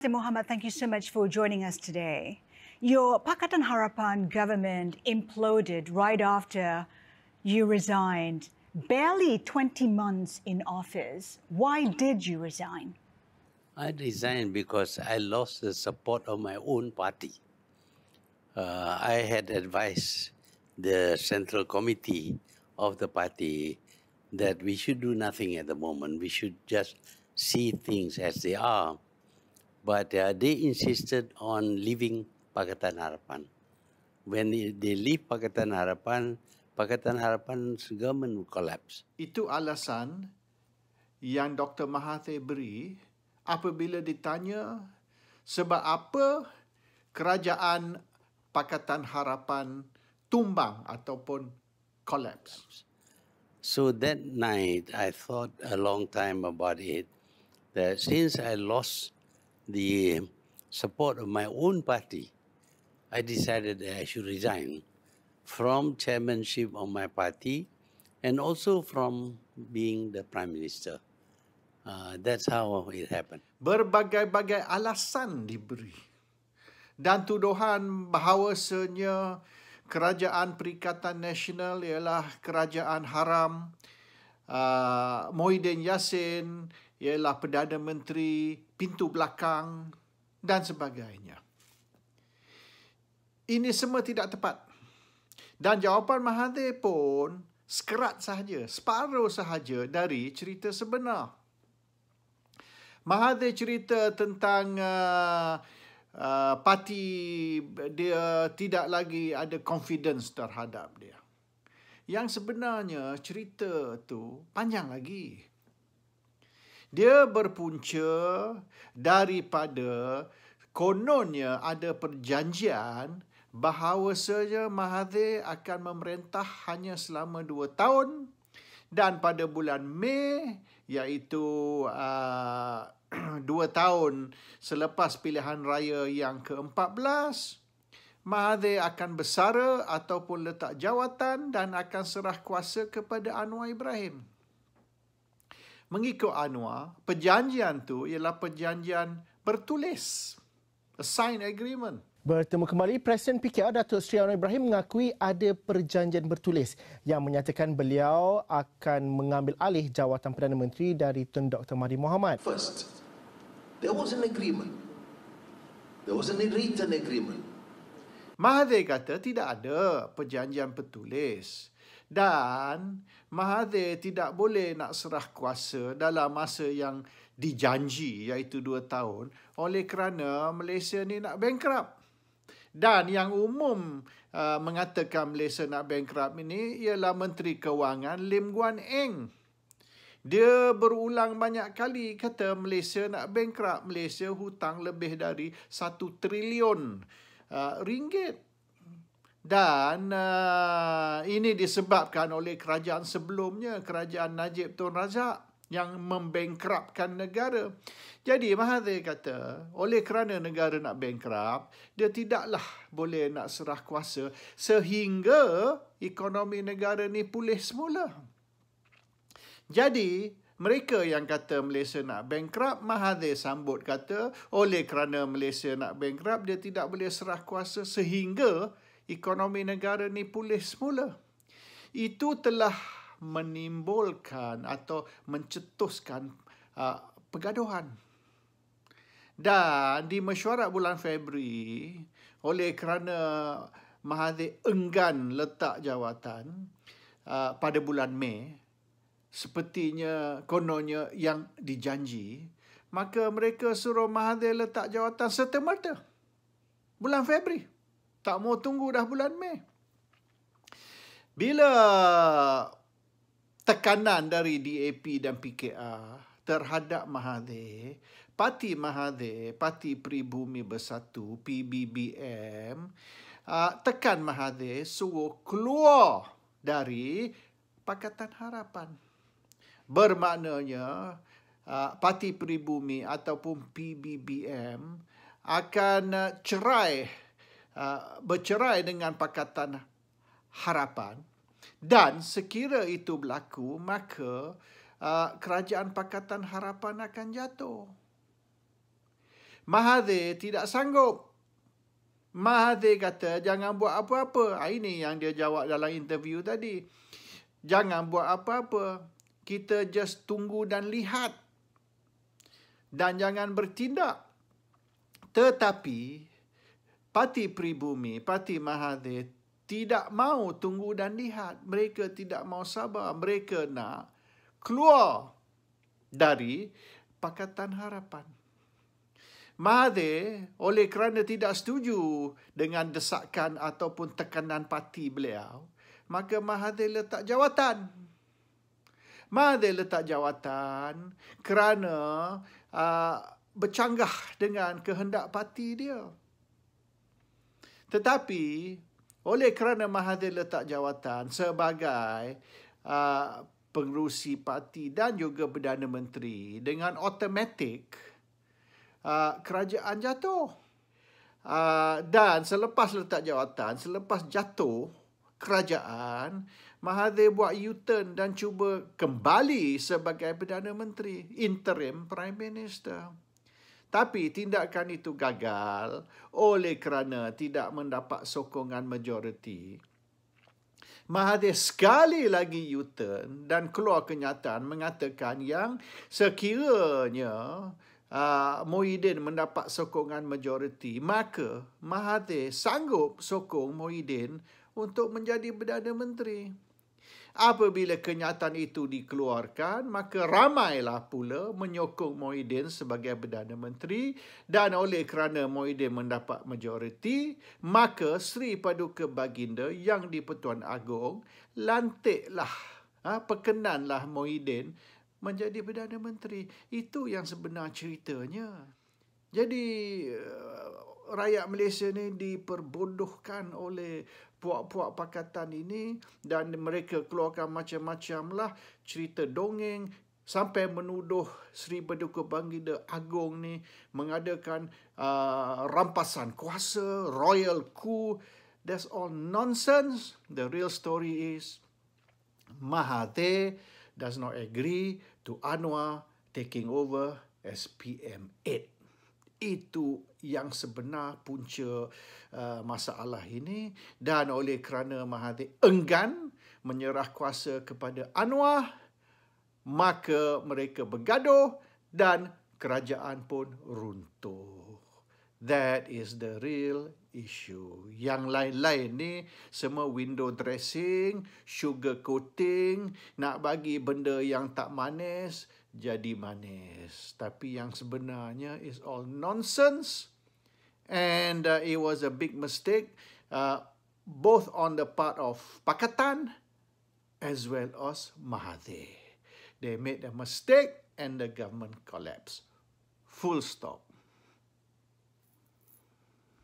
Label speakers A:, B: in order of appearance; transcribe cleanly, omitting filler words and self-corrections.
A: Mr. Mohamad, thank you so much for joining us today. Your Pakatan Harapan government imploded right after you resigned. Barely 20 months in office. Why did you resign?
B: I resigned because I lost the support of my own party. I had advised the central committee of the party that we should do nothing at the moment. We should just see things as they are. But they insisted on leaving Pakatan Harapan. When they leave Pakatan Harapan's government will collapse.
C: Itu alasan yang Dr. Mahathir beri apabila ditanya sebab apa kerajaan Pakatan Harapan tumbang ataupun collapse.
B: So that night, I thought a long time about it, that since I lost the support of my own party, I decided that I should resign from chairmanship of my party and also from being the Prime Minister. That's how it happened.
C: Berbagai-bagai alasan diberi. Dan tuduhan bahawasanya kerajaan Perikatan Nasional ialah kerajaan haram. Muhyiddin Yassin ialah Perdana Menteri pintu belakang dan sebagainya. Ini semua tidak tepat. Dan jawapan Mahathir pun sekerat sahaja, separuh sahaja dari cerita sebenar. Mahathir cerita tentang parti dia tidak lagi ada confidence terhadap dia. Yang sebenarnya cerita tu panjang lagi. Dia berpunca daripada kononnya ada perjanjian bahawasanya Mahathir akan memerintah hanya selama 2 tahun dan pada bulan Mei iaitu 2 tahun selepas pilihan raya yang ke-14, Mahathir akan bersara ataupun letak jawatan dan akan serah kuasa kepada Anwar Ibrahim. Mengikut Anwar, perjanjian tu ialah perjanjian bertulis, a signed agreement.
D: Bertemu kembali, Presiden PKR Datuk Seri Anwar Ibrahim mengakui ada perjanjian bertulis yang menyatakan beliau akan mengambil alih jawatan Perdana Menteri dari Tun Dr. Mahathir Mohamad.
E: First, there was an agreement. There was a written agreement.
C: Mahathir kata tidak ada perjanjian bertulis dan Mahathir tidak boleh nak serah kuasa dalam masa yang dijanji iaitu 2 tahun oleh kerana Malaysia ni nak bankrupt. Dan yang umum mengatakan Malaysia nak bankrupt ini ialah Menteri Kewangan Lim Guan Eng. Dia berulang banyak kali kata Malaysia nak bankrupt. Malaysia hutang lebih dari 1 triliun ringgit. Dan ini disebabkan oleh kerajaan sebelumnya, kerajaan Najib Tun Razak yang membankruptkan negara. Jadi Mahathir kata, oleh kerana negara nak bankrupt, dia tidaklah boleh nak serah kuasa sehingga ekonomi negara ni pulih semula. Jadi, mereka yang kata Malaysia nak bankrupt, Mahathir sambut kata, oleh kerana Malaysia nak bankrupt, dia tidak boleh serah kuasa sehingga ekonomi negara ni pulih semula. Itu telah menimbulkan atau mencetuskan pergaduhan. Dan di mesyuarat bulan Februari, oleh kerana Mahathir enggan letak jawatan pada bulan Mei, sepertinya kononnya yang dijanji, maka mereka suruh Mahathir letak jawatan serta-merta. Bulan Februari. Tak mau tunggu dah bulan Mei. Bila tekanan dari DAP dan PKR terhadap Mahathir, Parti Mahathir, Parti Pribumi Bersatu, PBBM, tekan Mahathir suruh keluar dari Pakatan Harapan. Bermaknanya Parti Pribumi ataupun PBBM akan bercerai dengan Pakatan Harapan. Dan sekira itu berlaku, maka kerajaan Pakatan Harapan akan jatuh. Mahathir tidak sanggup. Mahathir kata, jangan buat apa-apa. Ini yang dia jawab dalam interview tadi. Jangan buat apa-apa. Kita just tunggu dan lihat. Dan jangan bertindak. Tetapi, Parti Pribumi, Parti Mahathir tidak mau tunggu dan lihat. Mereka tidak mau sabar. Mereka nak keluar dari Pakatan Harapan. Mahathir, oleh kerana tidak setuju dengan desakan ataupun tekanan parti beliau, maka Mahathir letak jawatan. Mahathir letak jawatan kerana bercanggah dengan kehendak parti dia. Tetapi, oleh kerana Mahathir letak jawatan sebagai pengerusi parti dan juga Perdana Menteri, dengan automatik kerajaan jatuh. Dan selepas letak jawatan, selepas jatuh kerajaan, Mahathir buat U-turn dan cuba kembali sebagai Perdana Menteri, interim Prime Minister. Tapi tindakan itu gagal oleh kerana tidak mendapat sokongan majoriti. Mahathir sekali lagi U-turn dan keluar kenyataan mengatakan yang sekiranya Muhyiddin mendapat sokongan majoriti, maka Mahathir sanggup sokong Muhyiddin untuk menjadi Perdana Menteri. Apabila kenyataan itu dikeluarkan, maka ramailah pula menyokong Muhyiddin sebagai Perdana Menteri, dan oleh kerana Muhyiddin mendapat majoriti, maka Sri Paduka Baginda yang di-Pertuan Agong lantiklah, perkenanlah Muhyiddin menjadi Perdana Menteri. Itu yang sebenar ceritanya. Jadi, rakyat Malaysia ni diperbodohkan oleh puak-puak pakatan ini dan mereka keluarkan macam-macam lah cerita dongeng sampai menuduh Sri Paduka Baginda Agong ni mengadakan rampasan kuasa, royal coup. That's all nonsense. The real story is Mahathir does not agree to Anwar taking over as PM8. Itu yang sebenar punca masalah ini, dan oleh kerana Mahathir enggan menyerah kuasa kepada Anwar, maka mereka bergaduh dan kerajaan pun runtuh. That is the real issue. Yang lain-lain ni semua window dressing, sugar coating, nak bagi benda yang tak manis jadi manis. Tapi yang sebenarnya is all nonsense, and it was a big mistake both on the part of Pakatan as well as Mahathir. They made a mistake and the government collapsed. Full stop.